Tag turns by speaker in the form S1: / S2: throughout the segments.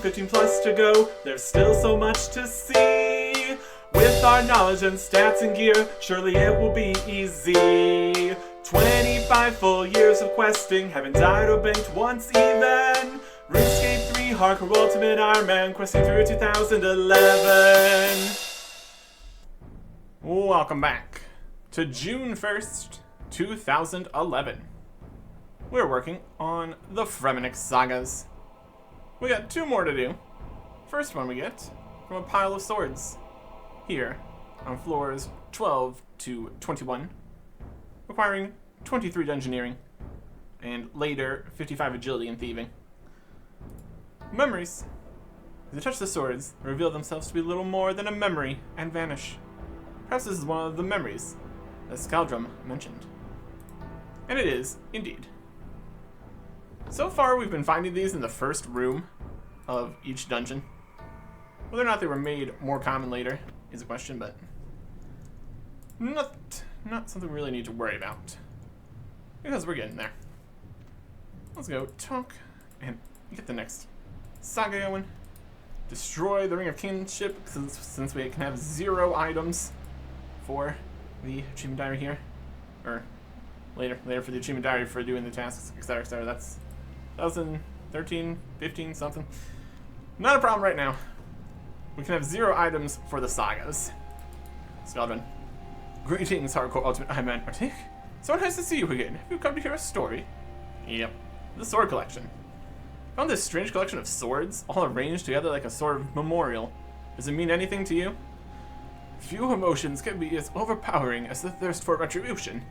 S1: 15 plus to go, there's still so much to see. With our knowledge and stats and gear, surely it will be easy. 25 full years of questing, haven't died or banked once even. RuneScape 3 Hardcore Ultimate Ironman, questing through 2011. Welcome back to June 1st, 2011. We're working on the Fremennik Sagas. We got 2 more to do. First one we get from a pile of swords here on floors 12 to 21, requiring 23 dungeoneering and later 55 agility and thieving. Memories. As you touch the swords, they reveal themselves to be little more than a memory and vanish. Perhaps this is one of the memories that Skaldrum mentioned. And it is, indeed. So far, we've been finding these in the first room of each dungeon. Whether or not they were made more common later is a question, but not something we really need to worry about, because we're getting there. Let's go talk and get the next saga going. Destroy the Ring of Kinship, since we can have 0 items for the achievement diary here, or later for the achievement diary for doing the tasks, etc., etc. That's 2013, 15, something. Not a problem right now. We can have 0 items for the sagas. Skaldrum. Greetings, Hardcore Ultimate Ironman Artic. So nice to see you again. Have you come to hear a story? Yep. The sword collection. Found this strange collection of swords, all arranged together like a sort of memorial. Does it mean anything to you? Few emotions can be as overpowering as the thirst for retribution,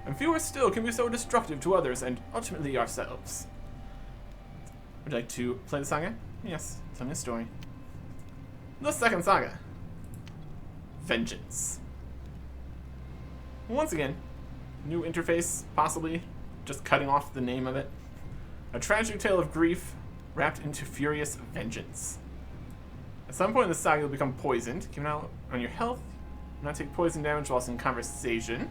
S1: and fewer still can be so destructive to others and ultimately ourselves. Would you like to play the saga? Yes, tell me a story. The second saga. Vengeance. Once again, new interface, possibly, just cutting off the name of it. A tragic tale of grief wrapped into furious vengeance. At some point in the saga, you'll become poisoned, giving out on your health. Do not take poison damage whilst in conversation.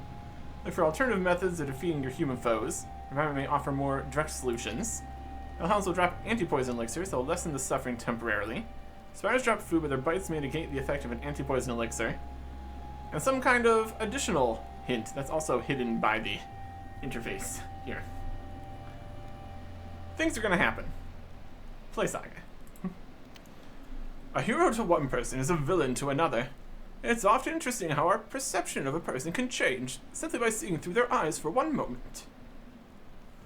S1: Look for alternative methods of defeating your human foes. Your environment may offer more direct solutions. Hellhounds will drop anti-poison elixirs that will lessen the suffering temporarily. Spiders drop food, but their bites may negate the effect of an anti-poison elixir. And some kind of additional hint that's also hidden by the interface here. Things are going to happen. Play Saga. A hero to one person is a villain to another. It's often interesting how our perception of a person can change simply by seeing through their eyes for one moment.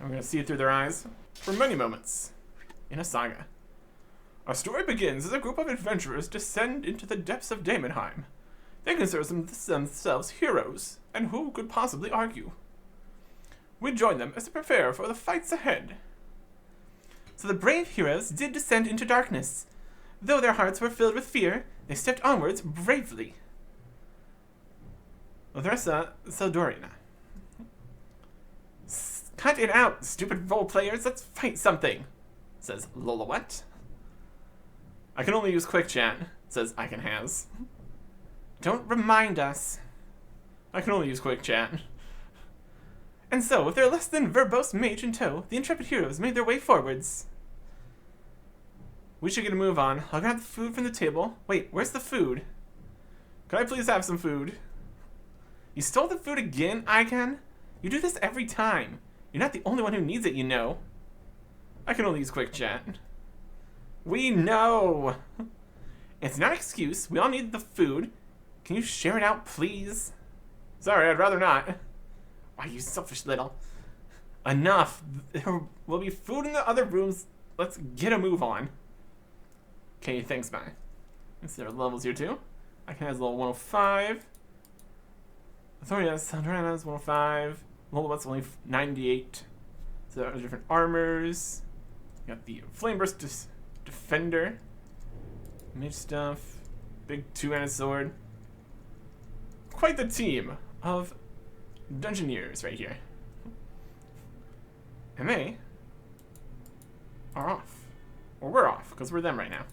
S1: And we're going to see it through their eyes for many moments in a saga. Our story begins as a group of adventurers descend into the depths of Daemonheim. They consider themselves heroes, and who could possibly argue? We join them as they prepare for the fights ahead. So the brave heroes did descend into darkness. Though their hearts were filled with fear, they stepped onwards bravely. Odressa Seldorina. Cut it out, stupid role players. Let's fight something, says Lolawet. I can only use quick chat, says I can has. Don't remind us. I can only use quick chat. And so, with their less than verbose mage in tow, the intrepid heroes made their way forwards. We should get a move on. I'll grab the food from the table. Wait, where's the food? Could I please have some food? You stole the food again, Icon? You do this every time. You're not the only one who needs it, you know. I can only use quick chat. We know. It's not an excuse. We all need the food. Can you share it out, please? Sorry, I'd rather not. Why, you selfish little. Enough. There will be food in the other rooms. Let's get a move on. Okay, thanks, bye. Let's see our levels here, too. I can has level 105. Authority has 105. Lolawet's only 98. So there are different armors. You got the Flame Burst Defender. Mage stuff. Big 2-handed sword. Quite the team of Dungeoneers right here. And they are off. Or we're off, because we're them right now.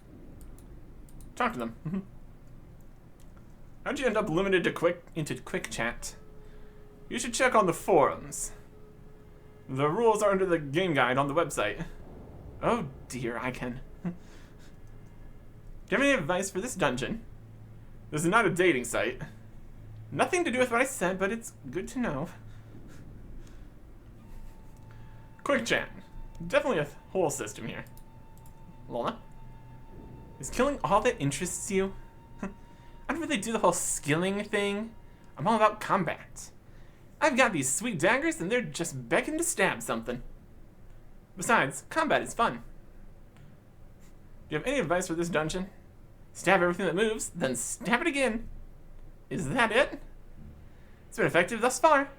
S1: Talk to them. How'd you end up limited to quick chat? You should check on the forums. The rules are under the game guide on the website. Oh dear, I can. Do you have any advice for this dungeon? This is not a dating site. Nothing to do with what I said, but it's good to know. Quick chat. Definitely a whole system here. Lola? Is killing all that interests you? I don't really do the whole skilling thing. I'm all about combat. I've got these sweet daggers and they're just begging to stab something. Besides, combat is fun. Do you have any advice for this dungeon? Stab everything that moves, then stab it again. Is that it? It's been effective thus far.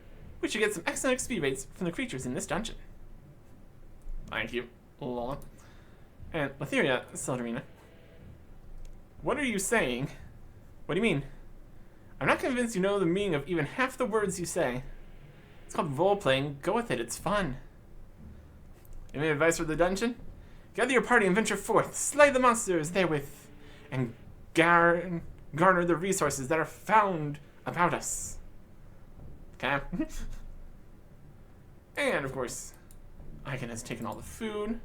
S1: We should get some excellent XP rates from the creatures in this dungeon. Thank you, Lola. And Letheria Seldarina. What are you saying? What do you mean? I'm not convinced you know the meaning of even half the words you say. It's called role-playing. Go with it, it's fun. Any advice for the dungeon? Gather your party and venture forth. Slay the monsters therewith. And garner the resources that are found about us. Okay? And, of course, Icon has taken all the food.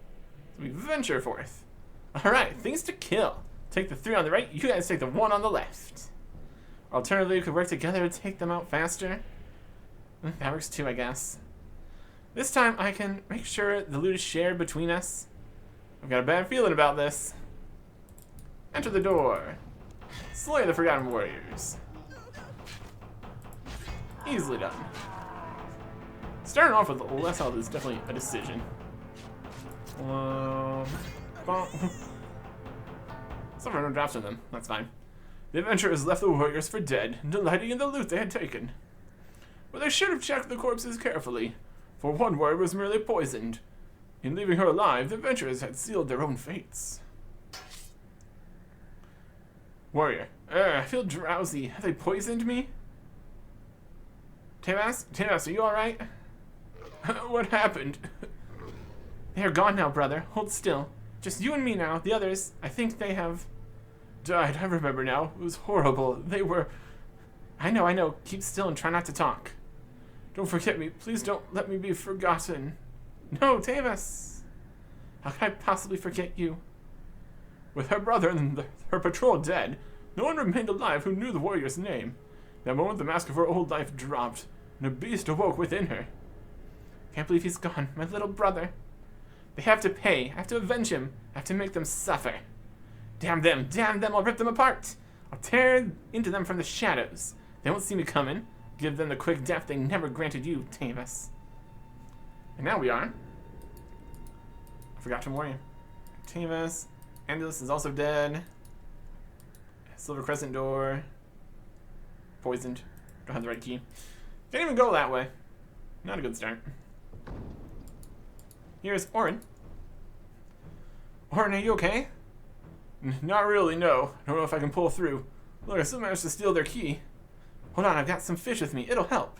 S1: So we venture forth. Alright, things to kill. Take the 3 on the right, you guys take the 1 on the left. Alternatively, we could work together to take them out faster. That works too, I guess. This time, I can make sure the loot is shared between us. I've got a bad feeling about this. Enter the door. Slay the Forgotten Warriors. Easily done. Starting off with less health is definitely a decision. Someone no drops on them. That's fine. The adventurers left the warriors for dead, delighting in the loot they had taken. But they should have checked the corpses carefully, for one warrior was merely poisoned. In leaving her alive, the adventurers had sealed their own fates. Warrior. I feel drowsy. Have they poisoned me? Temas, are you alright? What happened? They are gone now, brother. Hold still. Just you and me now. The others, I think they have died. I remember now. It was horrible. They were... I know. Keep still and try not to talk. Don't forget me. Please don't let me be forgotten. No, Temas. How can I possibly forget you? With her brother and her patrol dead, no one remained alive who knew the warrior's name. That moment the mask of her old life dropped, and a beast awoke within her. Can't believe he's gone, my little brother. They have to pay. I have to avenge him. I have to make them suffer. Damn them, I'll rip them apart. I'll tear into them from the shadows. They won't see me coming. Give them the quick death they never granted you, Tavis. And now we are. I forgot to warn you. Tavis. Andalus is also dead. Silver Crescent door. Poisoned. Don't have the right key. Can't even go that way. Not a good start. Here's Orin. Orin, are you okay? Not really, no. I don't know if I can pull through. Look, I still managed to steal their key. Hold on, I've got some fish with me. It'll help.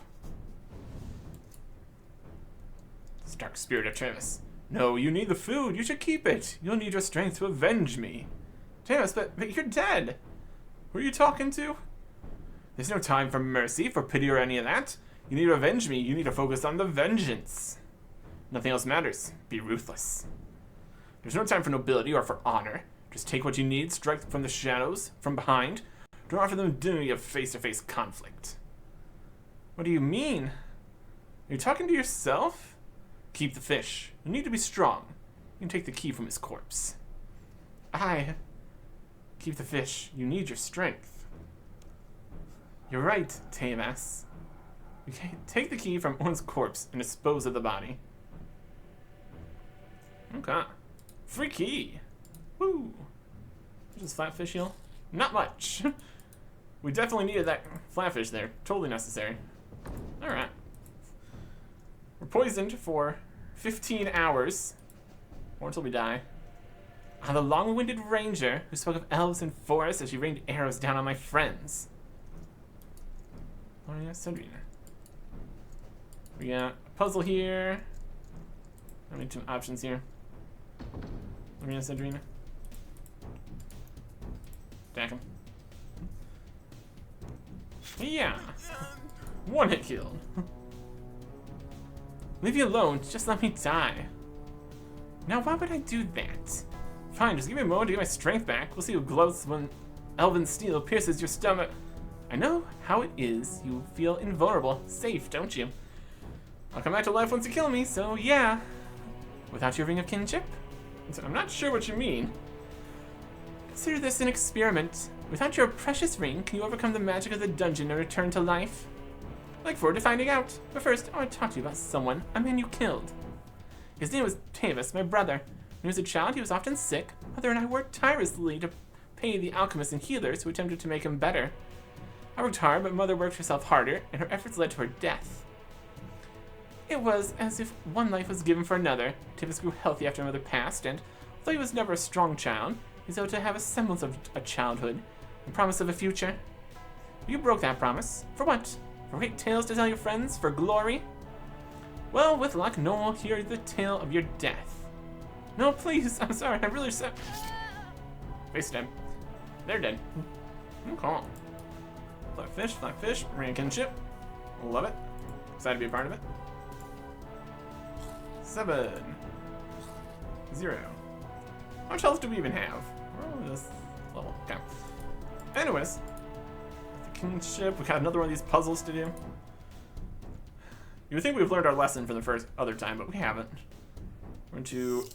S1: Stark spirit of Travis. No, you need the food. You should keep it. You'll need your strength to avenge me. Travis, but you're dead. Who are you talking to? There's no time for mercy, for pity, or any of that. You need to avenge me. You need to focus on the vengeance. Nothing else matters. Be ruthless. There's no time for nobility or for honor. Just take what you need, strike from the shadows, from behind. Don't offer them the dignity of face-to-face conflict. What do you mean? Are you talking to yourself? Keep the fish. You need to be strong. You can take the key from his corpse. Keep the fish. You need your strength. You're right, Tamas. Okay, take the key from one's corpse and dispose of the body. Okay. Free key. Woo. Just flatfish heal? Not much. We definitely needed that flatfish there. Totally necessary. Alright. We're poisoned for 15 hours. Or until we die. The long-winded ranger who spoke of elves and forests as she rained arrows down on my friends. Oh yeah, Sandrina. We got a puzzle here. I need some options here. Marina Sandrina. Attack him. Yeah. One hit killed. Leave you alone. Just let me die. Now, why would I do that? Fine, just give me a moment to get my strength back. We'll see who glows when elven steel pierces your stomach. I know how it is. You feel invulnerable, safe, don't you? I'll come back to life once you kill me, so yeah. Without your ring of kinship? I'm not sure what you mean. Consider this an experiment. Without your precious ring, can you overcome the magic of the dungeon and return to life? I look forward to finding out. But first, I want to talk to you about someone, a man you killed. His name was Tavis, my brother. When he was a child, he was often sick. Mother and I worked tirelessly to pay the alchemists and healers who attempted to make him better. I worked hard, but Mother worked herself harder, and her efforts led to her death. It was as if one life was given for another. Tavis grew healthy after Mother passed, and although he was never a strong child, he's able to have a semblance of a childhood, and promise of a future. You broke that promise. For what? For great tales to tell your friends? For glory? Well, with luck, no one will hear the tale of your death. No, please, I'm sorry, I'm really sorry. Face dead. They're dead. Okay. Flat fish, ring kinship. Love it. Excited to be a part of it. 7. 0. How much health do we even have? Oh, this level. Okay. Anyways, the kinship. We got another one of these puzzles to do. You would think we've learned our lesson for the first other time, but we haven't. We're going to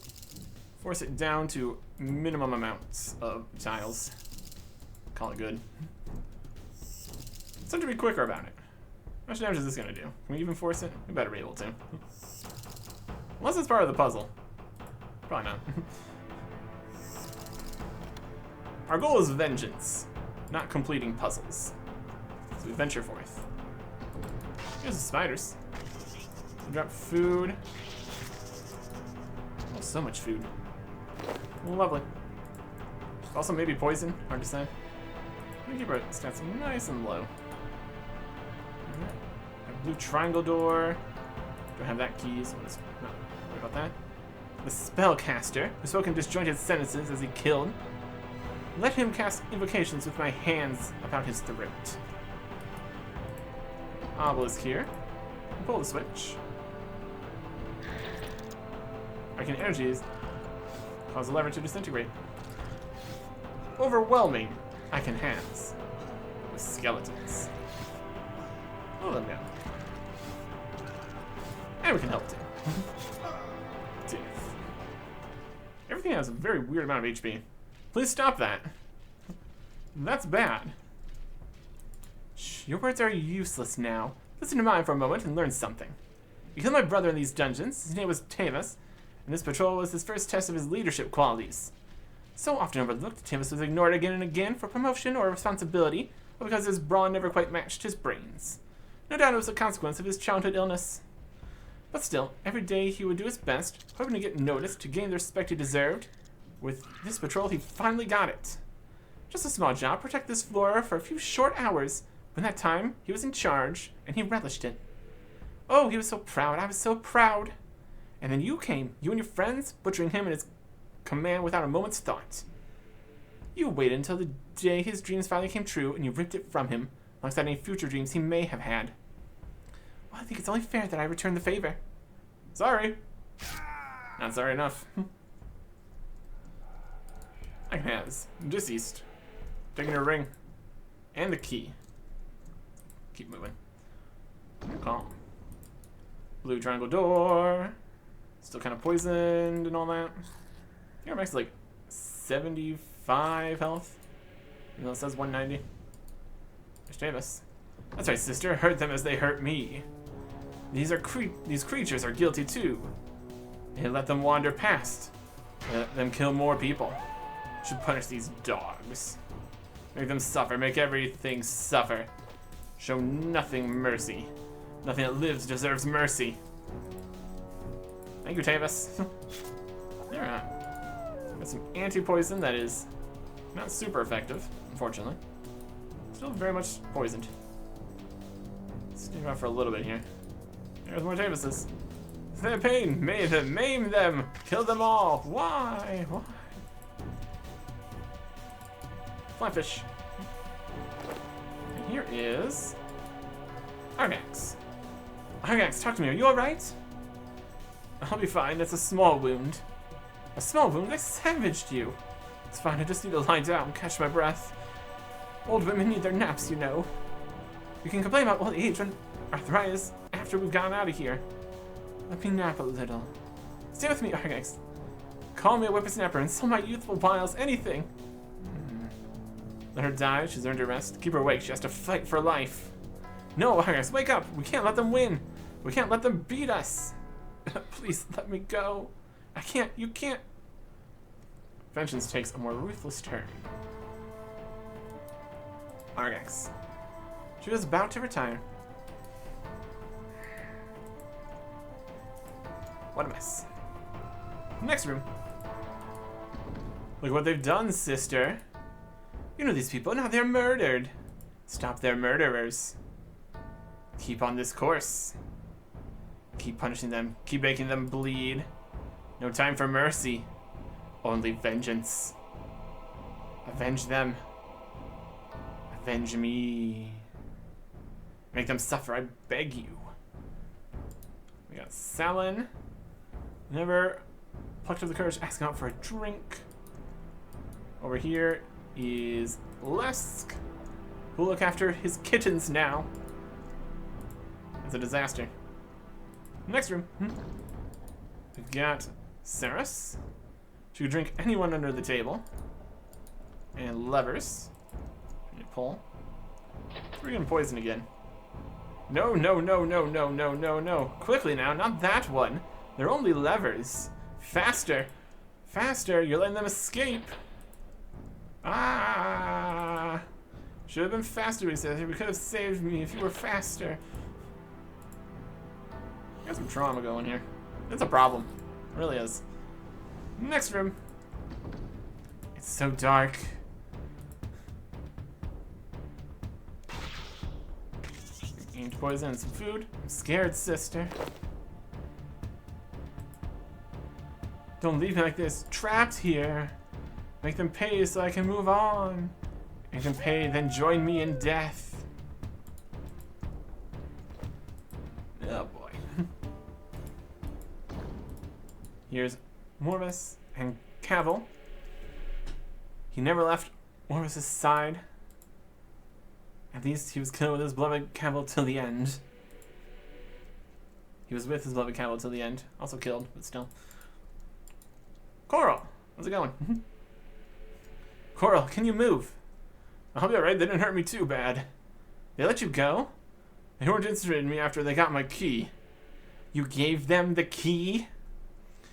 S1: force it down to minimum amounts of tiles. Call it good. Something to be quicker about it. How much damage is this going to do? Can we even force it? We better be able to. Unless it's part of the puzzle. Probably not. Our goal is vengeance, not completing puzzles. So we venture forth. Here's the spiders. We drop food. Oh, so much food. Lovely. Also maybe poison, hard to say. I'm gonna keep our stats nice and low. A blue triangle door. Don't have that key, so we'll just not worry about that. The spellcaster, who spoke in disjointed sentences as he killed. Let him cast invocations with my hands about his throat. Obelisk here. Pull the switch. Arcane energies cause the lever to disintegrate. Overwhelming Icon hands with skeletons. Pull them down. And we can help too. Death. Everything has a very weird amount of HP. Please stop that. That's bad. Shh, your words are useless now. Listen to mine for a moment and learn something. You killed my brother in these dungeons. His name was Tavis, and this patrol was his first test of his leadership qualities. So often overlooked, Tavis was ignored again and again for promotion or responsibility, or because his brawn never quite matched his brains. No doubt it was a consequence of his childhood illness. But still, every day he would do his best, hoping to get noticed to gain the respect he deserved. With this patrol, he finally got it. Just a small job, protect this flora for a few short hours. When that time, he was in charge, and he relished it. Oh, he was so proud, I was so proud. And then you came, you and your friends, butchering him and his command without a moment's thought. You waited until the day his dreams finally came true, and you ripped it from him, alongside any future dreams he may have had. Well, I think it's only fair that I return the favor. Sorry. Not sorry enough. I has. Deceased. Taking her ring. And the key. Keep moving. Calm. Blue triangle door. Still kind of poisoned and all that. I think our max is like 75 health. Even though it says 190. There's Davis. That's right, sister. Hurt them as they hurt me. These creatures are guilty too. They let them wander past. They let them kill more people. Should punish these dogs. Make them suffer. Make everything suffer. Show nothing mercy. Nothing that lives deserves mercy. Thank you, Tavis. Alright. Got some anti-poison that is not super effective, unfortunately. Still very much poisoned. Stick around for a little bit here. There's more Tavises. If they have pain, maim them, kill them all. Why? Why? Flyfish. And here is Jagex. Jagex, talk to me. Are you alright? I'll be fine. It's a small wound. A small wound, I savaged you. It's fine, I just need to lie down, catch my breath. Old women need their naps, you know. You can complain about old age and arthritis after we've gotten out of here. Let me nap a little. Stay with me, Jagex. Call me a whippersnapper and sell my youthful wiles, anything. Let her die, she's earned her rest. Keep her awake, she has to fight for life. No, Jagex, wake up! We can't let them win! We can't let them beat us! Please, let me go. I can't, you can't. Vengeance takes a more ruthless turn. Jagex. She was about to retire. What a mess. Next room. Look what they've done, sister. You know these people, now they're murdered. Stop their murderers. Keep on this course. Keep punishing them. Keep making them bleed. No time for mercy. Only vengeance. Avenge them. Avenge me. Make them suffer, I beg you. We got Salin. Never plucked up the courage, asking out for a drink. Over here is Lesk, who'll look after his kittens now. It's a disaster. Next room. We've got Saris. She could drink anyone under the table. And levers. Pull. We're getting poisoned again. No, no, no, no, no, no, no, no. Quickly now, not that one. They're only levers. Faster. Faster, you're letting them escape. Ah! Should have been faster, he says. We could have saved me if you were faster. Got some trauma going here. It's a problem. It really is. Next room. It's so dark. Aimed poison and some food. I'm scared, sister. Don't leave me like this. Trapped here. Make them pay so I can move on. Make them pay, then join me in death. Oh boy. Here's Morvis and Cavill. He never left Morvis's side. At least he was killed with his beloved Cavill till the end. He was with his beloved Cavill till the end. Also killed, but still. Coral, how's it going? Coral, can you move? I'll be alright, they didn't hurt me too bad. They let you go? They weren't interested in me after they got my key. You gave them the key?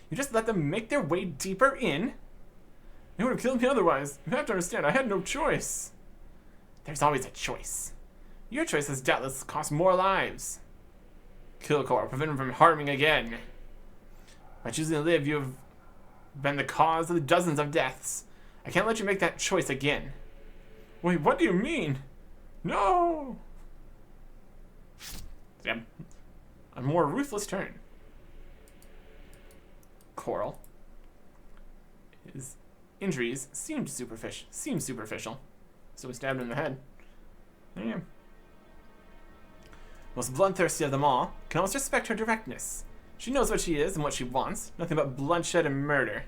S1: You just let them make their way deeper in? They would have killed me otherwise. You have to understand, I had no choice. There's always a choice. Your choice has doubtless cost more lives. Kill Coral, prevent him from harming again. By choosing to live, you have been the cause of dozens of deaths. I can't let you make that choice again. Wait, what do you mean? No! Yep. A more ruthless turn. Coral. His injuries seemed superficial. So we stabbed him in the head. There you go. Most bloodthirsty of them all, can almost respect her directness. She knows what she is and what she wants. Nothing but bloodshed and murder.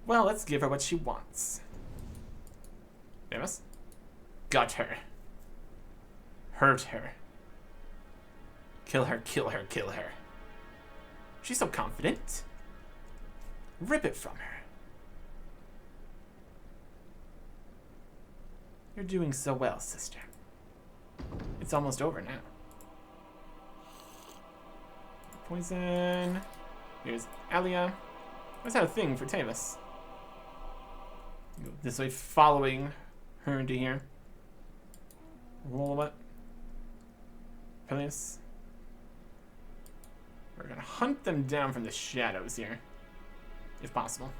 S1: Well, let's give her what she wants. Famous? Gut her. Hurt her. Kill her, kill her, kill her. She's so confident. Rip it from her. You're doing so well, sister. It's almost over now. Poison. Here's Alia. I always had a thing for Tavis. Go this way, following her into here. Roll what? Peleus. We're gonna hunt them down from the shadows here, if possible.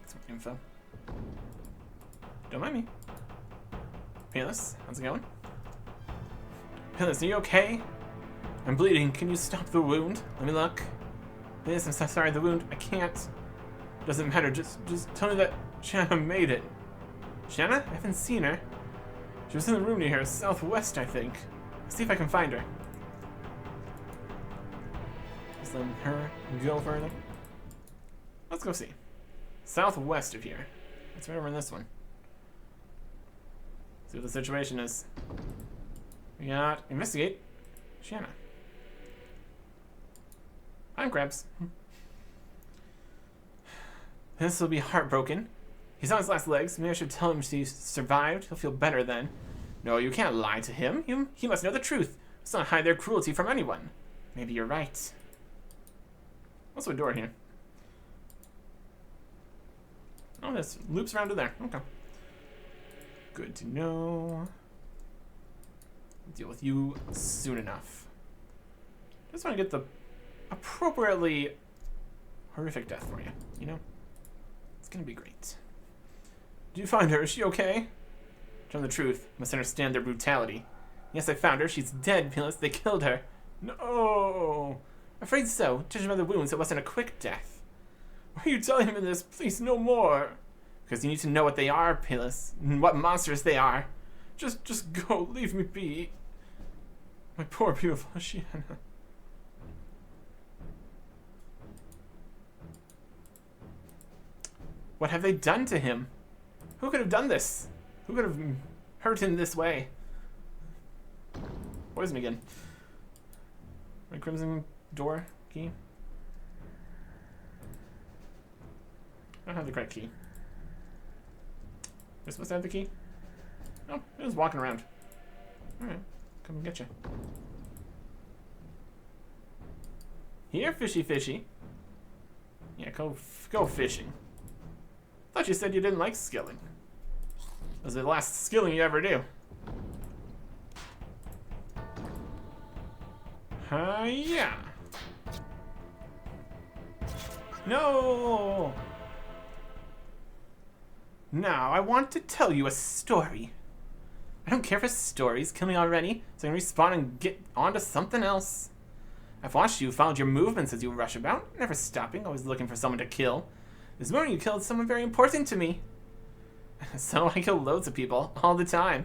S1: Get some info. Don't mind me. Peleus, how's it going? Peleus, are you okay? I'm bleeding. Can you stop the wound? Let me look. Peleus, I'm so sorry. The wound. I can't. Doesn't matter. Just tell me that Shanna made it. Shanna? I haven't seen her. She was in the room near here, southwest, I think. Let's see if I can find her. Let's let her go further. Let's go see. Southwest of here. It's right over in this one. See what the situation is. We got investigate. Shanna. Pine crabs. This will be heartbroken. He's on his last legs. Maybe I should tell him she survived. He'll feel better then. No, you can't lie to him. He must know the truth. Let's not hide their cruelty from anyone. Maybe you're right. Also a door here. Oh, this loops around to there. Okay. Good to know. I'll deal with you soon enough. Just want to get the appropriately horrific death for you, you know? It's gonna be great. Did you find her? Is she okay? Tell them the truth. Must understand their brutality. Yes, I found her. She's dead, Pilis. They killed her. No! Afraid so. Judging by the wounds, it wasn't a quick death. Why are you telling me this? Please, no more. Because you need to know what they are, Pilis. And what monsters they are. Just go. Leave me be. My poor, beautiful Shanna. What have they done to him? Who could have done this? Who could have hurt him this way? Poison again. Red crimson door key. I don't have the correct key. We're supposed to have the key? Oh, it was walking around. Alright, come and get you. Here, fishy fishy. Yeah, go fishing. Thought you said you didn't like skilling. That was the last skilling you ever do. Yeah. No. Now, I want to tell you a story. I don't care for stories. Kill me already, so I can respawn and get on to something else. I've watched you, followed your movements as you rush about, never stopping, always looking for someone to kill. This morning you killed someone very important to me. So I kill loads of people, all the time.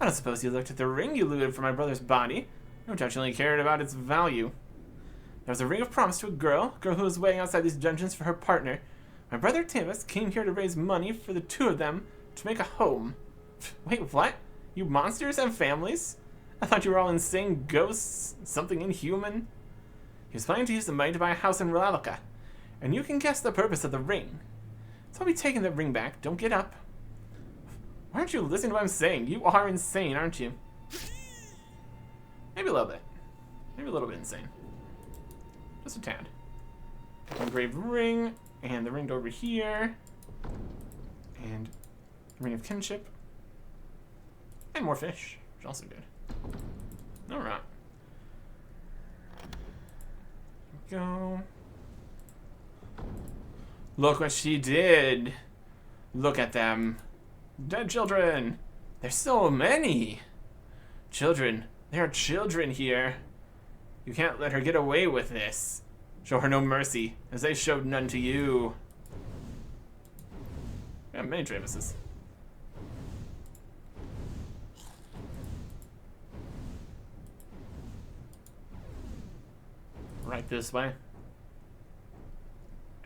S1: I don't suppose you looked at the ring you looted from my brother's body. No doubt you only cared about its value. There was a ring of promise to a girl who was waiting outside these dungeons for her partner. My brother Timus came here to raise money for the two of them to make a home. Wait, what? You monsters have families? I thought you were all insane ghosts, something inhuman. He was planning to use the money to buy a house in Relalica, and you can guess the purpose of the ring. So I'll be taking the ring back. Don't get up. Why aren't you listening to what I'm saying? You are insane, aren't you? Maybe a little bit. Maybe a little bit insane. Just a tad. Engraved ring, and the ring over here, and the ring of kinship, and more fish, which is also good. Alright. Here we go. Look what she did. Look at them. Dead children. There's so many. Children. There are children here. You can't let her get away with this. Show her no mercy, as they showed none to you. We have many Travises. Right this way.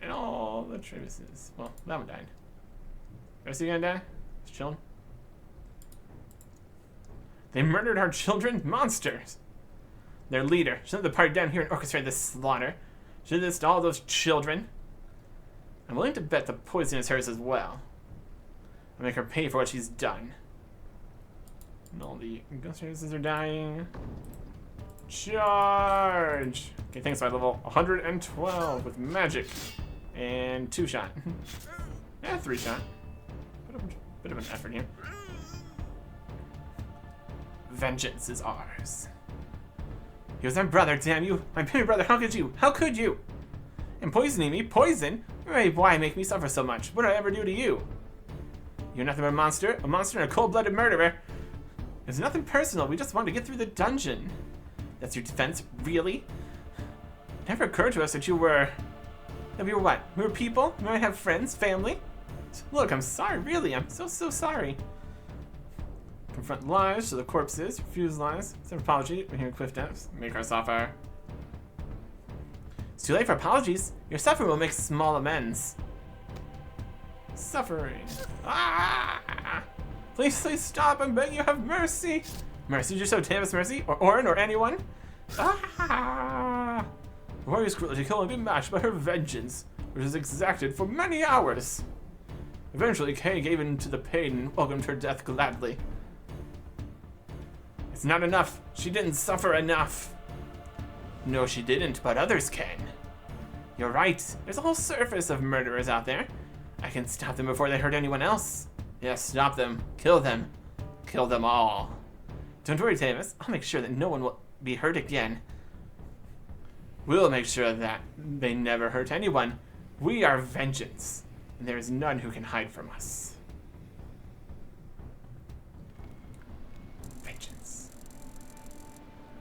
S1: And all the Travises. Well, that one died. Is he gonna die? Just chilling. They murdered our children? Monsters! Their leader sent the party down here and orchestrated this slaughter. She did this to all those children. I'm willing to bet the poison is hers as well. I'll make her pay for what she's done. And all the ghost races are dying. Charge! Okay, thanks by level 112 with magic. And 2-shot. Yeah, 3-shot. Bit of an effort here. Vengeance is ours. He was my brother, damn you! My baby brother, how could you? How could you? And poisoning me? Poison? Why make me suffer so much? What did I ever do to you? You're nothing but a monster and a cold-blooded murderer. It's nothing personal, we just wanted to get through the dungeon. That's your defense? Really? It never occurred to us that we were what? We were people? We might have friends, family? Look, I'm sorry, really, I'm so sorry. Confront lies to the corpses, refuse lies, send apology, we're here Quiff Depths, make our software. It's too late for apologies. Your suffering will make small amends. Suffering. Ah! Please, please stop. I'm begging you, have mercy. Mercy, did you show Tavis mercy? Or Orin, or anyone? Ah! The warrior's cruelty can only be matched by her vengeance, which is exacted for many hours. Eventually, Kay gave in to the pain and welcomed her death gladly. It's not enough. She didn't suffer enough. No, she didn't, but others can. You're right. There's a whole surface of murderers out there. I can stop them before they hurt anyone else. Yes, stop them. Kill them. Kill them all. Don't worry, Tavis. I'll make sure that no one will be hurt again. We'll make sure that they never hurt anyone. We are vengeance, and there is none who can hide from us. Vengeance.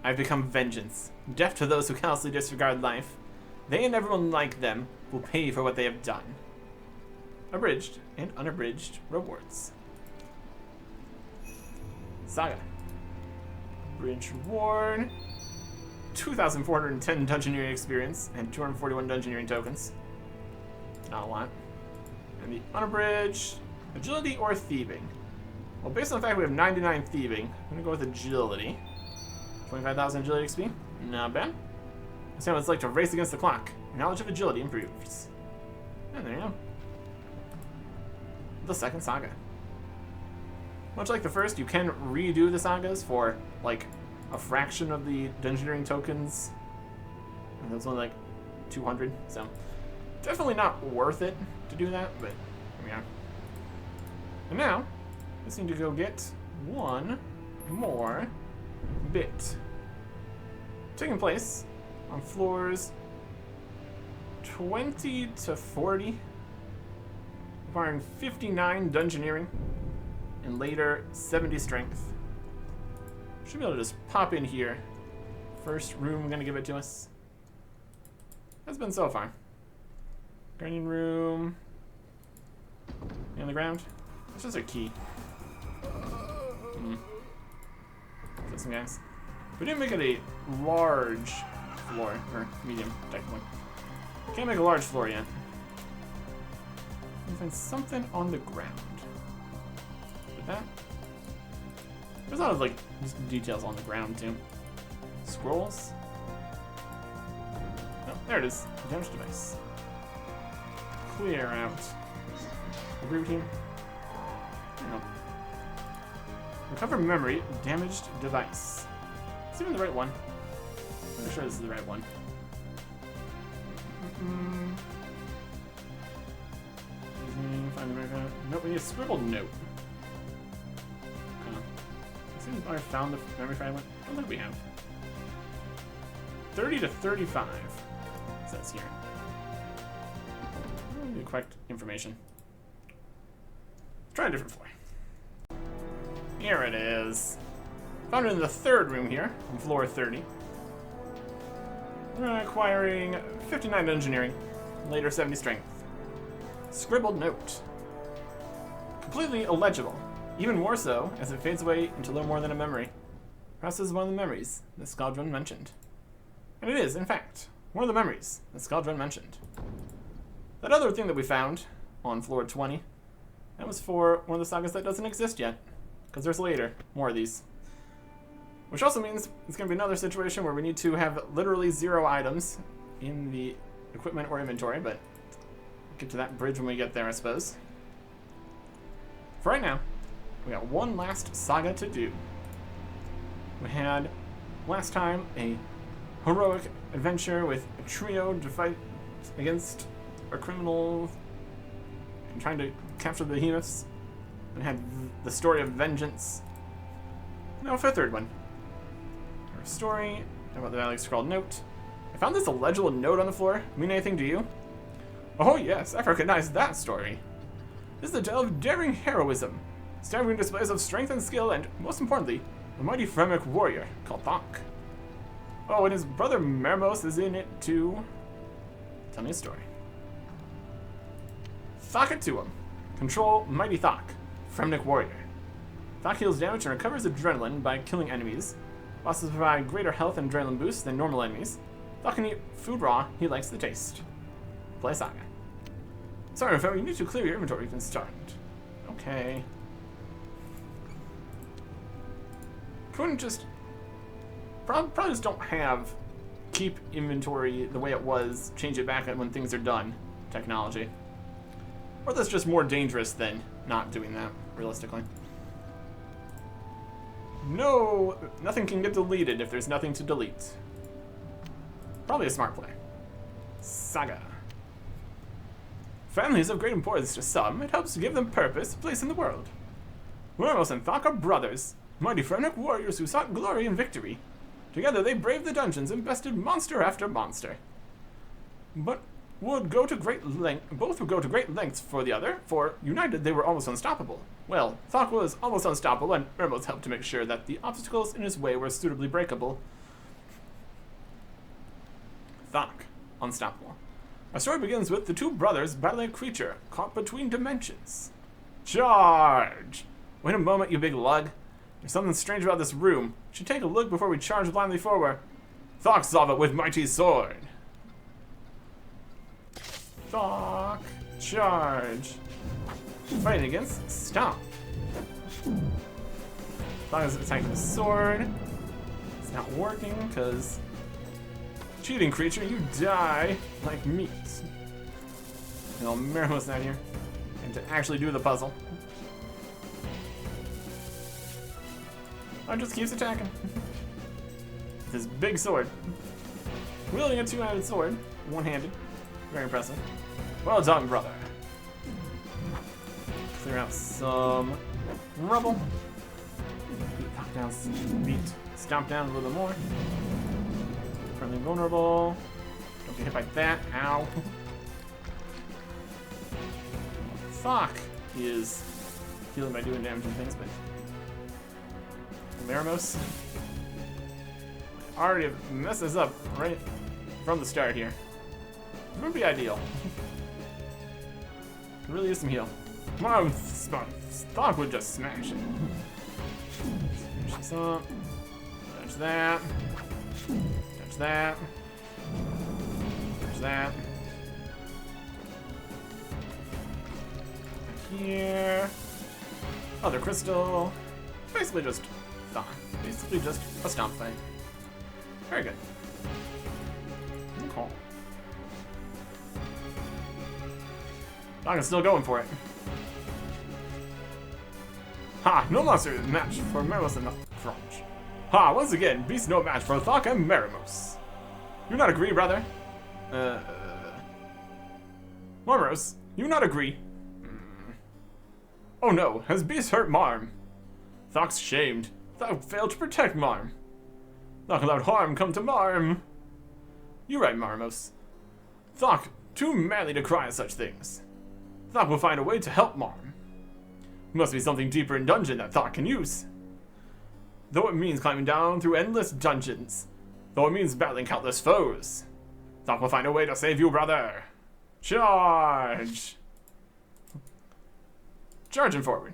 S1: I've become vengeance, deaf to those who callously disregard life. They and everyone like them will pay for what they have done. Abridged and unabridged rewards. Saga. Bridge reward. 2,410 dungeoneering experience and 241 dungeoneering tokens. Not a lot. And the unabridged, agility or thieving. Well, based on the fact we have 99 thieving, I'm gonna go with agility. 25,000 agility XP. Not bad. Let's see what it's like to race against the clock. Knowledge of agility improves. And there you go. The second saga. Much like the first, you can redo the sagas for like a fraction of the dungeoneering tokens. And that's only like 200, so definitely not worth it to do that, but here we are. And now, I just need to go get one more bit. Taking place on floors 20 to 40, requiring 59 dungeoneering, and later 70 strength. Should be able to just pop in here. First room gonna give it to us. Has been so far. Guardian room. On the ground. It's just a key. Listen, guys. We didn't make it a large floor, or medium, technically. Can't make a large floor yet. Find something on the ground. With that. There's a lot of like just details on the ground too. Scrolls. Oh, there it is. Damaged device. Clear out. Agree with you? No. Recover memory. Damaged device. Is even the right one? I'm sure this is the right one. Find the right one. Nope, we need a scribbled note. I think I found the memory fragment. I don't think we have. 30 to 35 it says here. The correct information. Let's try a different floor. Here it is. Found it in the third room here, on floor 30. Acquiring 59 engineering, later 70 strength. Scribbled note. Completely illegible. Even more so, as it fades away into little more than a memory. Perhaps this is one of the memories that Skaldron mentioned. And it is, in fact, one of the memories that Skaldron mentioned. That other thing that we found on floor 20, that was for one of the sagas that doesn't exist yet. Because there's later more of these. Which also means it's going to be another situation where we need to have literally 0 items in the equipment or inventory, but we'll get to that bridge when we get there, I suppose. For right now, we got one last saga to do. We had, last time, a heroic adventure with a trio to fight against a criminal and trying to capture the behemoths. And had the story of vengeance. Now for a third one. Our story about the Alex scrawled note. I found this illegible note on the floor. Mean anything to you? Oh yes, I recognize that story. This is a tale of daring heroism, staggering displays of strength and skill, and, most importantly, a mighty Fremic warrior called Thok. Oh, and his brother Mermos is in it too. Tell me a story. Thok it to him. Control Mighty Thok, Fremic warrior. Thok heals damage and recovers adrenaline by killing enemies. Bosses provide greater health and adrenaline boosts than normal enemies. Thought can eat food raw, he likes the taste. Play Saga. Sorry, Phil, you need to clear your inventory, you can start. Okay. Couldn't just... Probably just don't have keep inventory the way it was, change it back when things are done technology. Or that's just more dangerous than not doing that, realistically. No, nothing can get deleted if there's nothing to delete. Probably a smart play. Saga. Family is of great importance to some. It helps to give them purpose, place in the world. Wermos and Thok are brothers, mighty frenetic warriors who sought glory and victory. Together they braved the dungeons and bested monster after monster. But both would go to great lengths for the other, for united they were almost unstoppable. Well, Thok was almost unstoppable, and Wermos helped to make sure that the obstacles in his way were suitably breakable. Thok, unstoppable. Our story begins with the two brothers battling a creature caught between dimensions. Charge! Wait a moment, you big lug. There's something strange about this room. We should take a look before we charge blindly forward. Thok solve it with mighty sword. Thok, charge. Fighting against stop. Thok is attacking with sword. It's not working because cheating creature, you die like meat. You know, Merimo's not here. And to actually do the puzzle. I just keeps attacking. With his big sword. Wielding a two-handed sword. One-handed. Very impressive. Well done, brother. Clear out some rubble. Knock down some meat. Stomp down a little bit more. Friendly vulnerable. Don't get hit by that. Ow. Fuck. He is healing by doing damage and things, but Merimo's already messed this up right from the start here. It would be ideal. Could really use some heal. Come on, Thok would just smash it. Finish this up. Touch that. Touch that. Touch that. Back here. Other crystal. Basically just Thok. Basically just a stomp fight. Very good. Cool. Thok is still going for it. Ha! No monster is match for Merimos and Crunch. Ha! Once again, beast no match for Thok and Merimos. You not agree, brother? Merimos, you not agree? Oh no, has beast hurt Marm? Thok's shamed. Thok failed to protect Marm. Thok allowed harm come to Marm. You're right, Merimos. Thok, too manly to cry at such things. Thok will find a way to help Marm. Must be something deeper in dungeon that Thok can use. Though it means climbing down through endless dungeons. Though it means battling countless foes. Thok will find a way to save you, brother. Charge! Charging forward.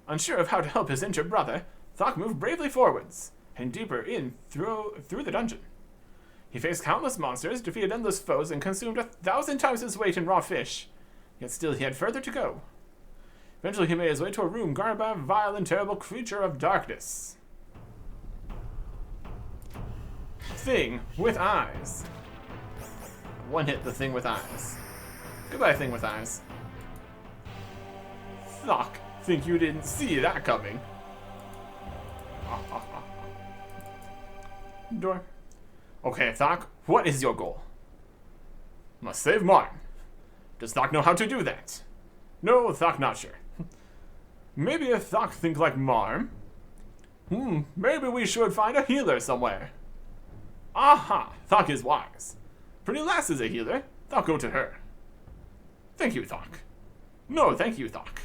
S1: Unsure of how to help his injured brother, Thok moved bravely forwards, and deeper in through the dungeon. He faced countless monsters, defeated endless foes, and consumed 1,000 times his weight in raw fish. Yet still he had further to go. Eventually he made his way to a room guarded by a vile and terrible creature of darkness. Thing with eyes. One hit the thing with eyes. Goodbye, thing with eyes. Thok, think you didn't see that coming. Door. Okay, Thok, what is your goal? Must save Marm. Does Thok know how to do that? No, Thok not sure. Maybe if Thok think like Marm. Maybe we should find a healer somewhere. Aha, Thok is wise. Pretty Lass is a healer. Thok go to her. Thank you, Thok. No, thank you, Thok.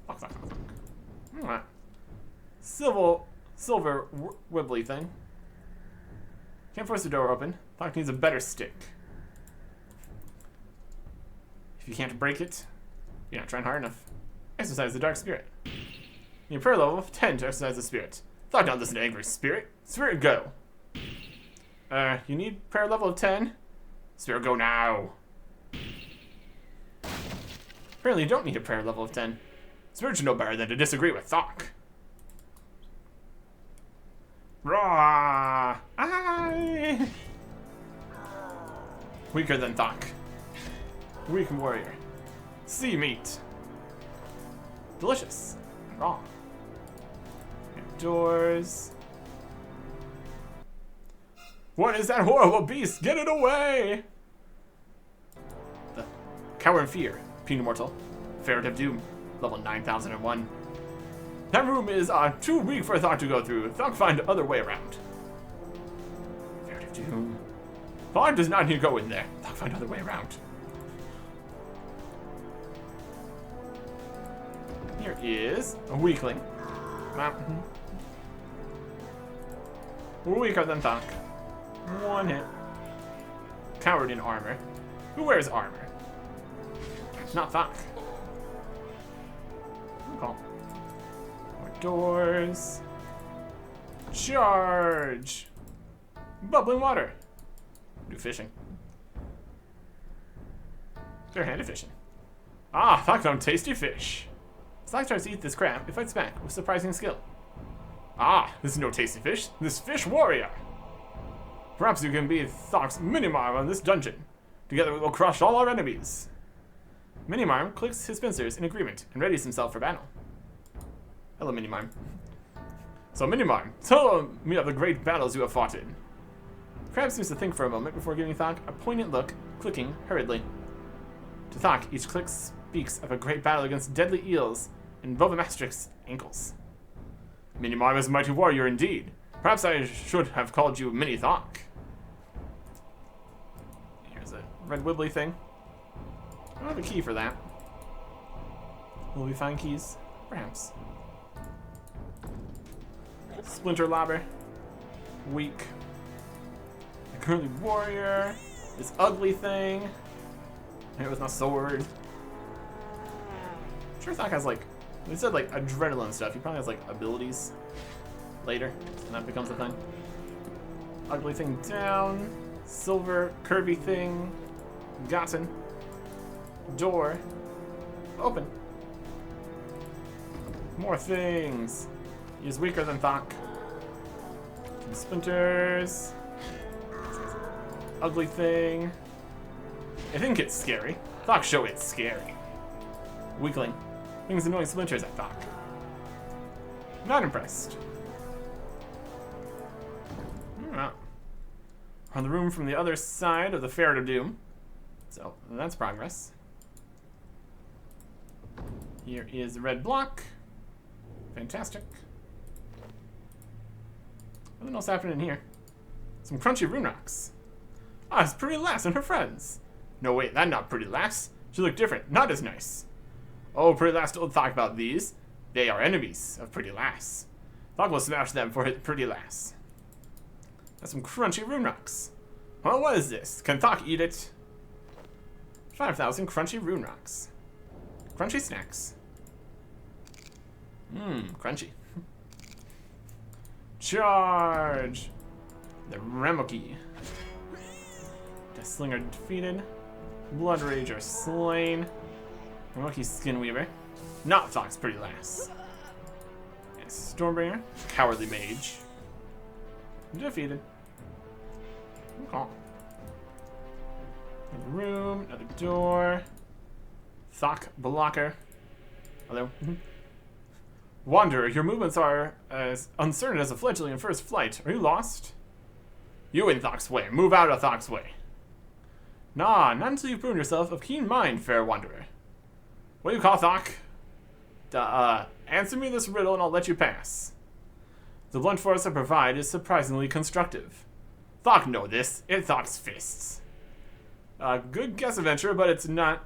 S1: Thok. Alright. Silver wibbly thing. Can't force the door open. Thok needs a better stick. If you can't break it, you're not trying hard enough. Exercise the dark spirit. Your prayer level of 10 to exercise the spirit. Thok don't listen to angry spirit. Spirit go. You need prayer level of 10? Sphere, go now. Apparently you don't need a prayer level of 10. Spirit should know better than to disagree with Thok. Raw! Aye! Weaker than Thok. Weak warrior. Sea meat. Delicious. Raw. Doors. What is that horrible beast? Get it away! The Cower in Fear. Puny Mortal. Ferret of Doom. Level 9001. That room is too weak for Thok to go through. Thok find other way around. Ferret of Doom. Thok does not need to go in there. Thok find other way around. Here is a weakling. Weaker than Thok. One hit. Coward in armor. Who wears armor? Not Thok. Call. More doors. Charge! Bubbling water. Do fishing. Bare-handed fishing. Ah, Thok found tasty fish. Thok tries to eat this crab, it fights back with surprising skill. Ah, this is no tasty fish. This fish warrior. Perhaps you can be Thok's Minimarm on this dungeon. Together we will crush all our enemies. Minimarm clicks his pincers in agreement and readies himself for battle. Hello, Minimarm. So, Minimarm, tell me of the great battles you have fought in. Crab seems to think for a moment before giving Thok a poignant look, clicking hurriedly. To Thok, each click speaks of a great battle against deadly eels and Bovomastrix's ankles. Minimarm is a mighty warrior indeed. Perhaps I should have called you Mini Thok. Here's a red wibbly thing. I don't have a key for that. Will we find keys? Perhaps. Splinter Lobber. Weak. A curly warrior. This ugly thing. Here with my sword. I'm sure Thok has like, they said like adrenaline stuff. He probably has like abilities later, and that becomes a thing. Ugly thing down. Silver curvy thing. Gotten. Door. Open. More things. He's weaker than Thok. Some splinters. Ugly thing. I think it's scary. Thok show it's scary. Weakling. Things annoying splinters at Thok. Not impressed. On the room from the other side of the Ferret of Doom. So, that's progress. Here is the red block. Fantastic. Nothing else happening in here. Some crunchy rune rocks. Ah, it's Pretty Lass and her friends. No, wait, that's not Pretty Lass. She looked different, not as nice. Oh, Pretty Lass told Thok about these. They are enemies of Pretty Lass. Thok will smash them for his Pretty Lass. That's some crunchy rune rocks. Well, what is this? Can Thok eat it? 5,000 crunchy rune rocks. Crunchy snacks. Crunchy. Charge! The Ramoki. Deathslinger defeated. Blood Rager slain. Ramoki Skinweaver. Not Thok's Pretty Lass. And Stormbringer. Cowardly Mage. Defeated. Okay. Another room, another door. Thok blocker. Hello. Wanderer, your movements are as uncertain as a fledgling in first flight. Are you lost? You in Thok's way. Move out of Thok's way. Nah, not until you've proven yourself of keen mind, fair wanderer. What do you call Thok? Answer me this riddle and I'll let you pass. The blunt force I provide is surprisingly constructive. Thok know this. It's Thok's fists. Good guess, adventurer, but it's not.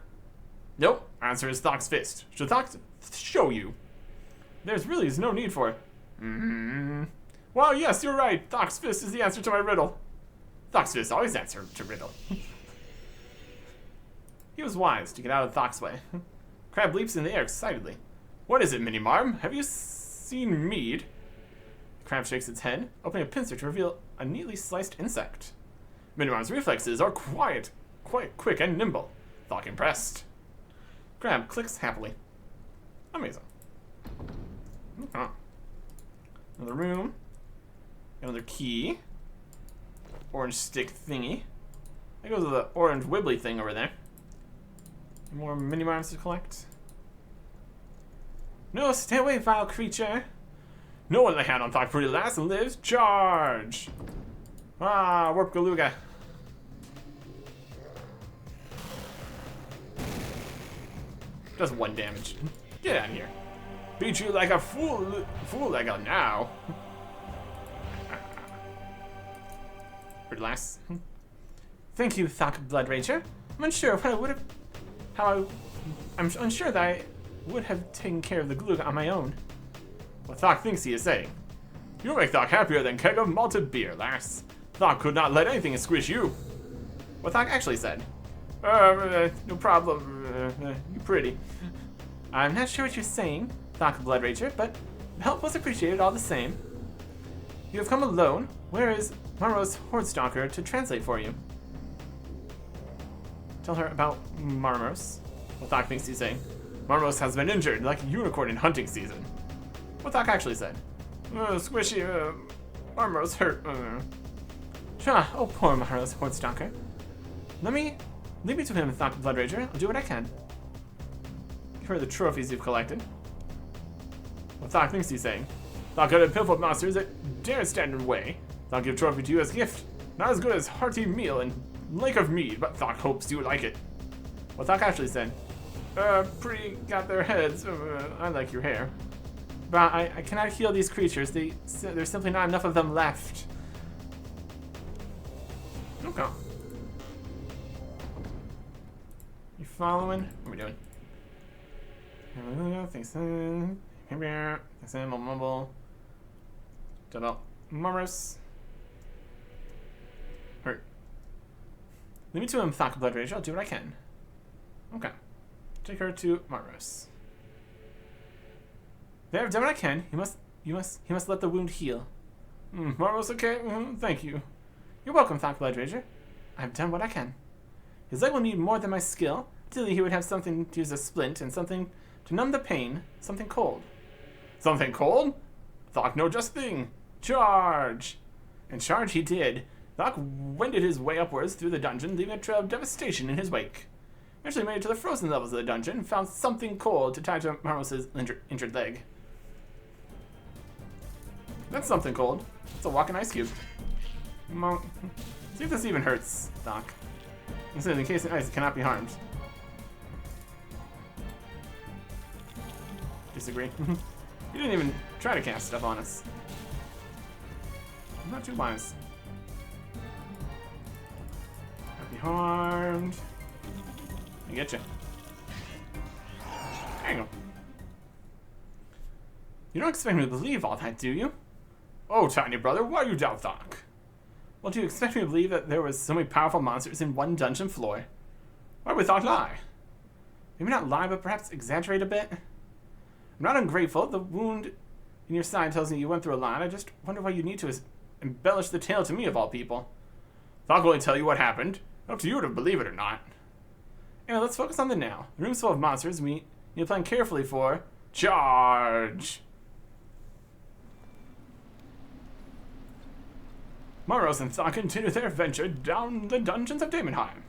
S1: Nope. Answer is Thok's fist. Should Thok show you? There's really no need for it. Well, yes, you're right. Thok's fist is the answer to my riddle. Thok's fist always answer to riddle. He was wise to get out of Thok's way. Crab leaps in the air excitedly. What is it, Minimarm? Have you seen mead? The crab shakes its head, opening a pincer to reveal a neatly sliced insect. Minimar's reflexes are quite quick and nimble. Thok impressed. Grab clicks happily. Amazing. Okay. Another room. Another key. Orange stick thingy. That goes with the orange wibbly thing over there. More mini-marms to collect. No, stay away, vile creature. No one lay hand on Thok pretty lass and lives. Charge! Ah, warp galuga. Does 1 damage. Get out of here. Beat you like a fool like a now. Pretty lass. Thank you, Thok Blood Rager. I'm unsure what I would have. I'm unsure that I would have taken care of the Galuga on my own. What Thok thinks he is saying. You make Thok happier than keg of malted beer, lass. Thok could not let anything squish you. What Thok actually said. No problem. You pretty. I'm not sure what you're saying, Thok Blood Rager, but help was appreciated all the same. You have come alone. Where is Marmos Hordstalker to translate for you? Tell her about Marmos. What Thok thinks he's saying. Marmos has been injured, like a unicorn in hunting season. What Thok actually said. Squishy, Marmos hurt. Oh, poor Marmos Hordstalker. Leave me to him, Thok Blood Rager. I'll do what I can. Here are the trophies you've collected. What Thok thinks he's saying. Thok got a pilfer monsters that dare stand in the way. Thok give trophy to you as gift. Not as good as hearty meal and lake of mead, but Thok hopes you like it. What Thok actually said. Pretty got their heads. I like your hair. But I cannot heal these creatures. There's simply not enough of them left. Okay. You following? What are we doing? Thanks. Thanks. Mumble. Double. Marmos. Hurt. Leave me to him, Thok Blood Rage. I'll do what I can. Okay. Take her to Marmos. There, I've done what I can. He must let the wound heal. Marmos, okay? Thank you. You're welcome, Thok Blood Rager. I've done what I can. His leg will need more than my skill. Ideally, he would have something to use a splint and something to numb the pain. Something cold. Something cold? Thok know just thing. Charge! And charge he did. Thok wended his way upwards through the dungeon, leaving a trail of devastation in his wake. Eventually made it to the frozen levels of the dungeon and found something cold to tie to Marmos' injured leg. That's something cold. It's a walking ice cube. See if this even hurts, Thok. In case of ice, it cannot be harmed. Disagree. You didn't even try to cast stuff on us. Not too wise. Not be harmed. I get you. There you go. You don't expect me to believe all that, do you? Oh, tiny brother, why you doubt Thok? Well, do you expect me to believe that there was so many powerful monsters in one dungeon floor? Why would Thok lie? Maybe not lie, but perhaps exaggerate a bit? I'm not ungrateful. The wound in your side tells me you went through a lot. I just wonder why you need to embellish the tale to me, of all people. Thok will only tell you what happened. Up to you to believe it or not. Anyway, let's focus on the now. The room's full of monsters. We need to plan carefully for charge. Marmos and Thok continue their adventure down the dungeons of Daemonheim.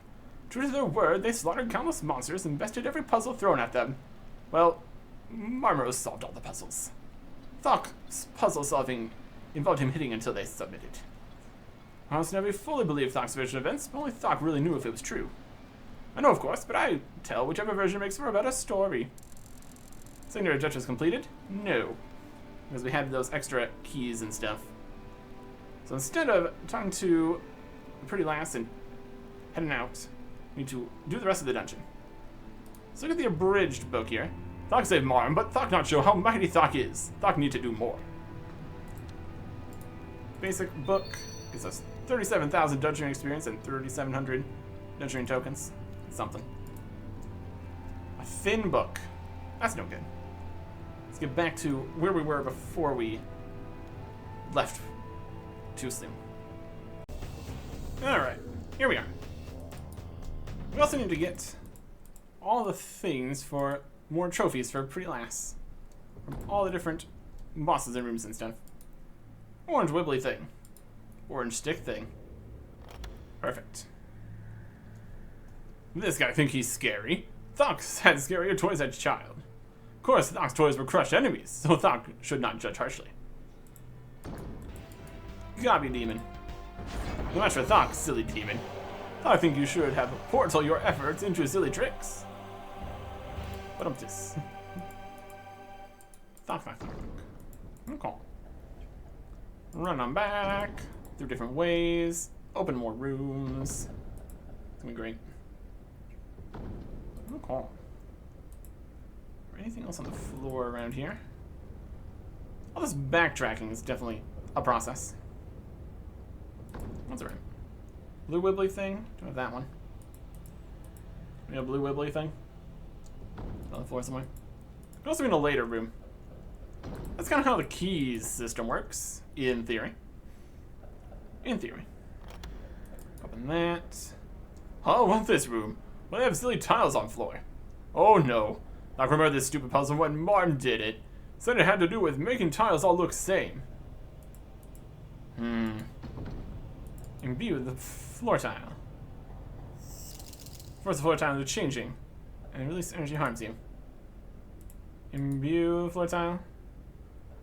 S1: True to their word, they slaughtered countless monsters and bested every puzzle thrown at them. Well, Marmos solved all the puzzles. Thok's puzzle solving involved him hitting until they submitted. Marmos never fully believed Thok's version of events, but only Thok really knew if it was true. I know, of course, but I tell whichever version makes for a better story. Secondary objectives completed? No. Because we had those extra keys and stuff. So instead of talking to the pretty lass and heading out, we need to do the rest of the dungeon. Let's look at the abridged book here. Thok saved Marm, but Thok not show how mighty Thok is. Thok need to do more. Basic book gives us 37,000 dungeon experience and 3,700 dungeon tokens. Something. A thin book. That's no good. Let's get back to where we were before we left too soon. Alright. here we are. We also need to get all the things for more trophies for Pretty Lass. From all the different bosses and rooms and stuff. Orange wibbly thing. Orange stick thing. Perfect. This guy think he's scary. Thok had scarier toys as a child. Of course, Thok's toys were crushed enemies, so Thok should not judge harshly. Gobby demon. No match for Thok, silly demon. I think you should have portal your efforts into silly tricks. But I'm this. Thok. Okay. Run on back through different ways. Open more rooms. It's gonna be great. Okay. Anything else on the floor around here? All this backtracking is definitely a process. What's around? Blue wibbly thing? Do I have that one? We have a blue wibbly thing? On the floor somewhere. Could also be in a later room. That's kind of how the keys system works, in theory. In theory. Open that. Oh, what's this room? Well, they have silly tiles on floor. Oh no. I remember this stupid puzzle when Mom did it. Said it had to do with making tiles all look same. Imbue the floor tile. Force the floor tile into changing. And release energy harms you. Imbue the floor tile.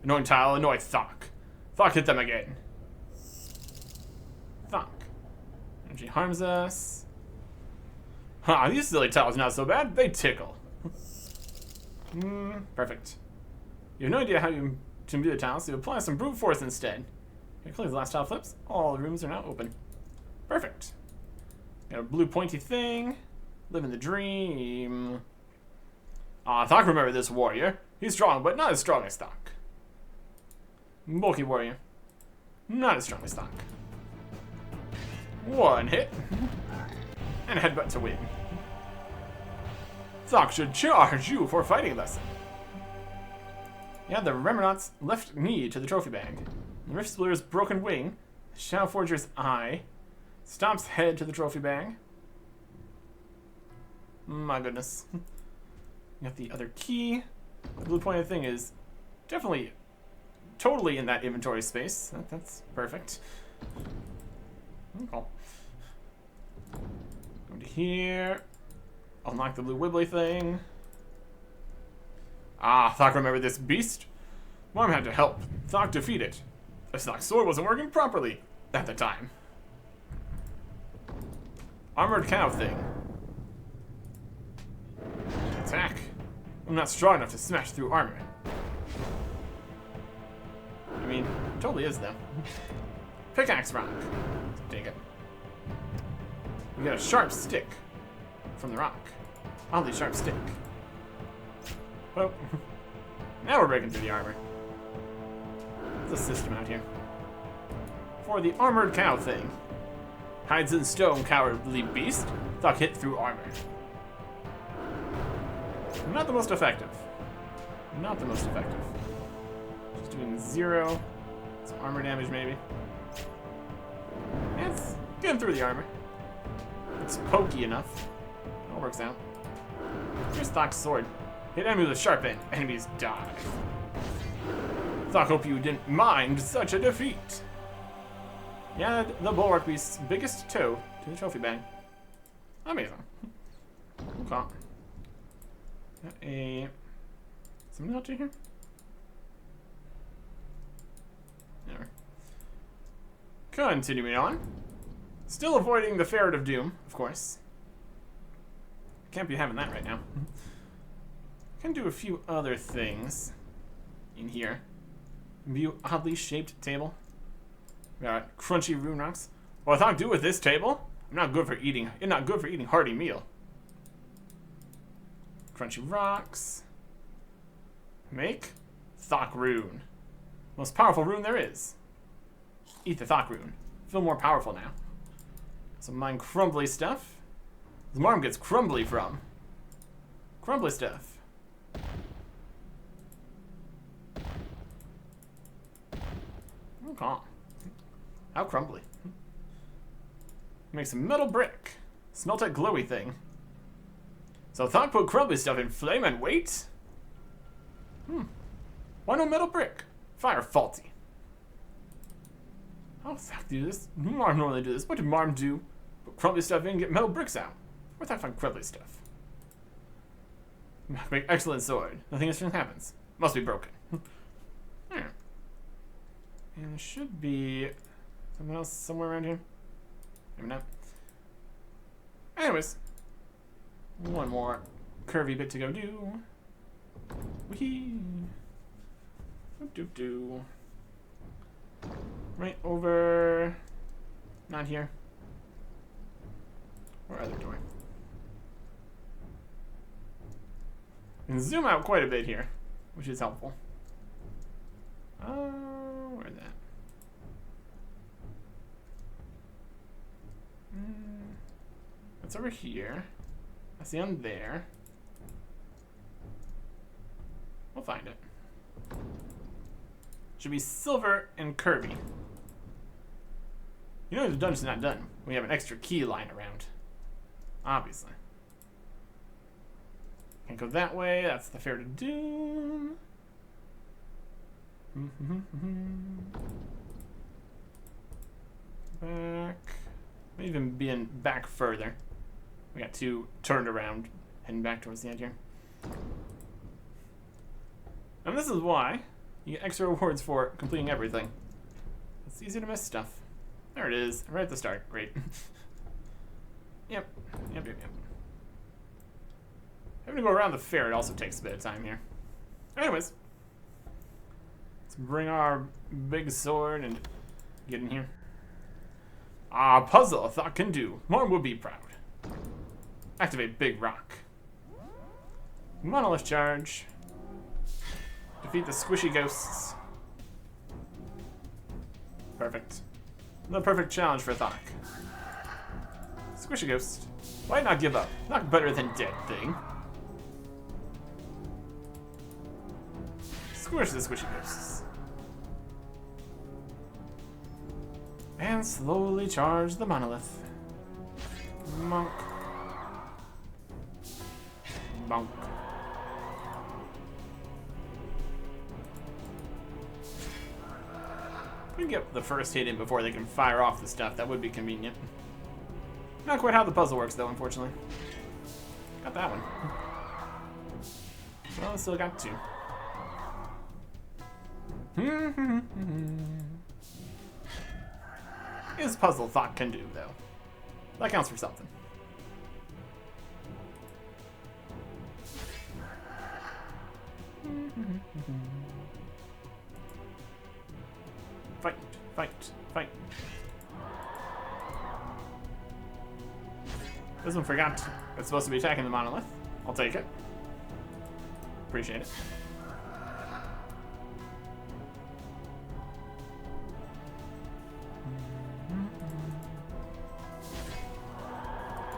S1: Annoying tile, annoy Thok. Thok hit them again. Thok. Energy harms us. Ha, these silly tiles not so bad, they tickle. Perfect. You have no idea how you to imbue the tiles, so you apply some brute force instead. Okay, clear the last tile flips. All the rooms are now open. Perfect. Got a blue pointy thing. Living the dream. Thok remember this warrior. He's strong, but not as strong as Thok. Bulky warrior. Not as strong as Thok. One hit. And a headbutt to win. Thok should charge you for fighting lesson. You add the Remnant's left knee to the trophy bag. The Rift Splitter's broken wing. The Shadow Forger's eye. Stomp's head to the trophy bag. My goodness. You got the other key. The blue pointed thing is definitely totally in that inventory space. That's perfect. Cool. Go to here. Unlock the blue wibbly thing. Thok remember this beast? Mom had to help Thok defeat it. The Thok's sword wasn't working properly at the time. Armored cow thing. Attack. I'm not strong enough to smash through armor. I mean, it totally is though. Pickaxe rock. Take it. We got a sharp stick from the rock. Oddly sharp stick. Well, now we're breaking through the armor. There's a system out here. For the armored cow thing. Hides in stone, cowardly beast. Thok hit through armor. Not the most effective. Not the most effective. Just doing 0. Some armor damage maybe. Yeah, it's getting through the armor. It's pokey enough. It all works out. Here's Thok's sword. Hit enemies with a sharp end. Enemies die. Thok hope you didn't mind such a defeat. Yeah, the bulwark beast's biggest toe to the trophy bag. Amazing. Okay. Got something out to here? There. Continuing on. Still avoiding the Ferret of Doom, of course. Can't be having that right now. Can do a few other things in here. View oddly shaped table. We got crunchy rune rocks. What I do with this table? I'm not good for eating. It's not good for eating hearty meal. Crunchy rocks. Make Thok rune. Most powerful rune there is. Eat the Thok rune. Feel more powerful now. Some mine crumbly stuff. The Marm gets crumbly from. Crumbly stuff. Okay. How crumbly. Make some metal brick. Smelt that glowy thing. So Thought put crumbly stuff in flame and wait? Why no metal brick? Fire faulty. How does Thought do this? Marm normally do this. What did Marm do? Put crumbly stuff in and get metal bricks out. Where'd I find crumbly stuff? Make excellent sword. Nothing interesting happens. Must be broken. And there should be something else somewhere around here. Maybe not. Anyways, one more curvy bit to go do. Whee! Do. Right over. Not here. Where are they doing? And zoom out quite a bit here, which is helpful. Where's that? It's over here. I see them there. We'll find it. Should be silver and curvy. You know the dungeon's not done. We have an extra key lying around. Obviously. Can't go that way. That's the fair to do. Back. Even being back further. We got two turned around, heading back towards the end here. And this is why you get extra rewards for completing everything. It's easy to miss stuff. There it is, right at the start. Great. Yep. Having to go around the fair, it also takes a bit of time here. Anyways, let's bring our big sword and get in here. Ah, puzzle a Thought can do. Marm would be proud. Activate big rock. Monolith charge. Defeat the squishy ghosts. Perfect. The perfect challenge for Thought. Squishy ghost. Why not give up? Not better than dead thing. Squish the squishy ghosts. And slowly charge the monolith. Monk. Bonk. We can get the first hit in before they can fire off the stuff. That would be convenient. Not quite how the puzzle works, though, unfortunately. Got that one. Well, I still got two. Is puzzle Thought can do, though. That counts for something. Fight. This one forgot it's supposed to be attacking the monolith. I'll take it. Appreciate it.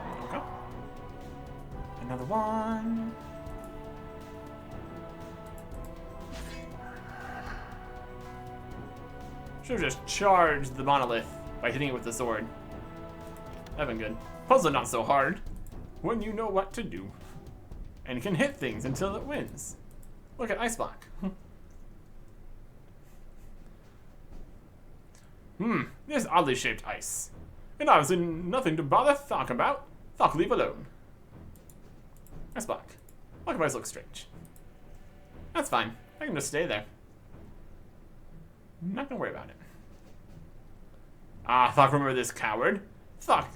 S1: There we go. Another one. Should have just charged the monolith by hitting it with the sword. That'd been good. Puzzle not so hard when you know what to do. And it can hit things until it wins. Look at Ice Block. This oddly shaped ice. And obviously nothing to bother Thought about. Thought leave alone. Ice Block. Block of ice looks strange. That's fine. I can just stay there. I'm not gonna worry about it. Ah, Thought remember this coward. Thought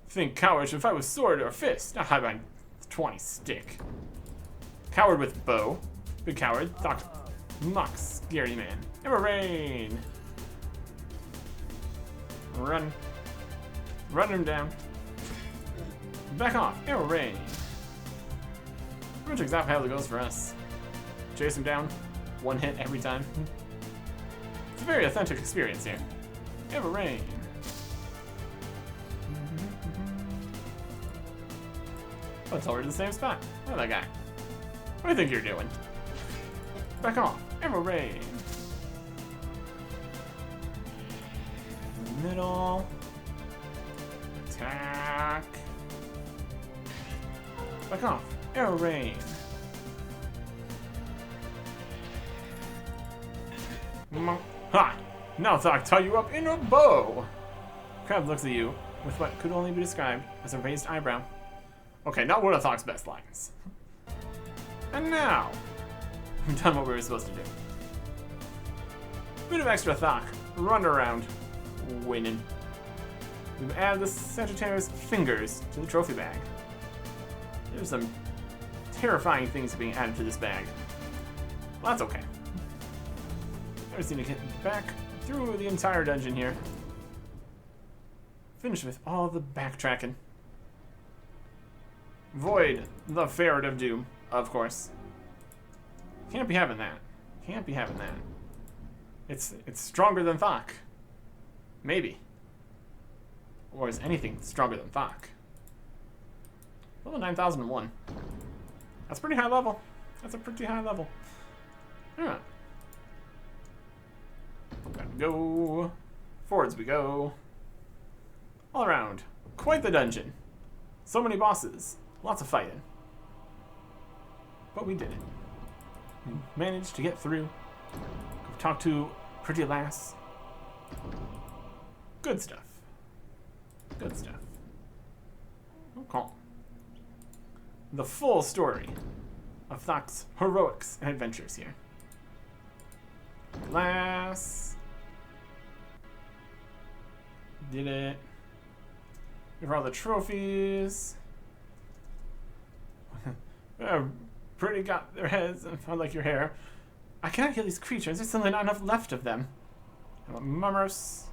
S1: think coward should fight with sword or fist, not hide behind 20 stick. Coward with bow. Big coward. Thought mock scary man. Ever rain. Run. Run him down. Back off. Arrow rain. Pretty much exactly how it goes for us. Chase him down. One hit every time. It's a very authentic experience here. Ever rain. Oh, it's already the same spot. Look at that guy. What do you think you're doing? Back off. Ever rain. Middle. Attack. Back off. Arrow rain. Ha! Now Thok tie you up in a bow! Crab looks at you with what could only be described as a raised eyebrow. Okay, not one of Thok's best lines. And now, we've done what we were supposed to do. Bit of extra Thok, run around, winning. We've added the Sagittarius fingers to the trophy bag. There's some terrifying things being added to this bag. Well, that's okay. I just need to get back through the entire dungeon here. Finish with all the backtracking. Void the Ferret of Doom, of course. Can't be having that. Can't be having that. It's stronger than Thok. Maybe. Or is anything stronger than Thok? Level 9001. That's pretty high level. That's a pretty high level. Alright. Gotta go. Forwards we go. All around. Quite the dungeon. So many bosses. Lots of fighting. But we did it. We managed to get through. Go talk to pretty lass. Good stuff. Good stuff. Okay. The full story of Thok's heroics and adventures here. Lass. Did it. Give her all the trophies. Pretty got their heads and found like your hair. I cannot kill these creatures. There's simply not enough left of them. I want Mummerus.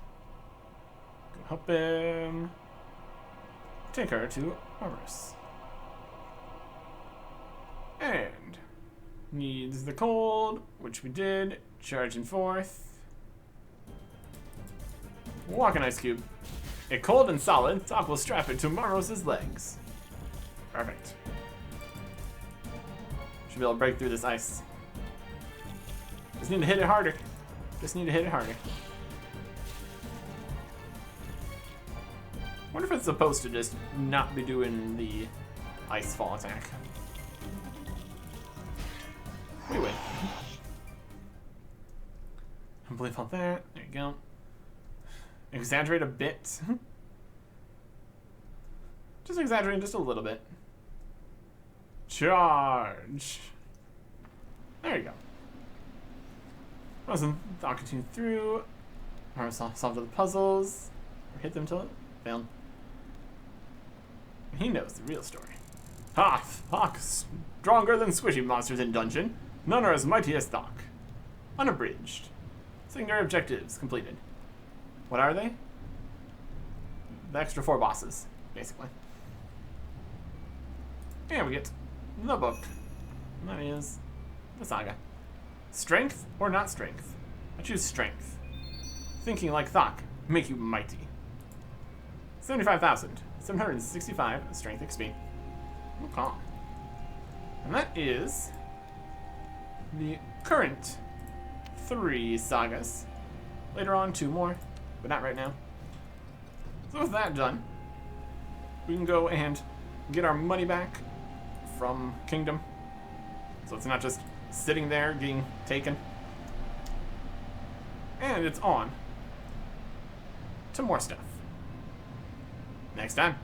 S1: Go help him. Take her to Mummerus. And needs the cold, which we did. Charging forth. Walking ice cube. A cold and solid, Thok will strap it to Maros's legs. Perfect. Should be able to break through this ice. Just need to hit it harder. Just need to hit it harder. Wonder if it's supposed to just not be doing the ice fall attack. We win. I believe on that. There you go. Exaggerate a bit. Just exaggerating just a little bit. Charge. There you go. Wasn't Thok continue through. Or solve the puzzles. Or hit them till it failed. He knows the real story. Ha! Thok, stronger than squishy monsters in dungeon. None are as mighty as Thok. Unabridged. Secondary objectives completed. What are they? The extra 4 bosses, basically. And we get the book. And that is the Saga. Strength or not strength? I choose strength. Thinking like Thok, make you mighty. 75,765 strength XP. Okay. And that is the current 3 sagas. Later on, 2 more, but not right now. So with that done, we can go and get our money back from Kingdom. So it's not just sitting there being taken. And it's on to more stuff. Next time.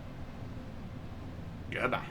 S1: Goodbye.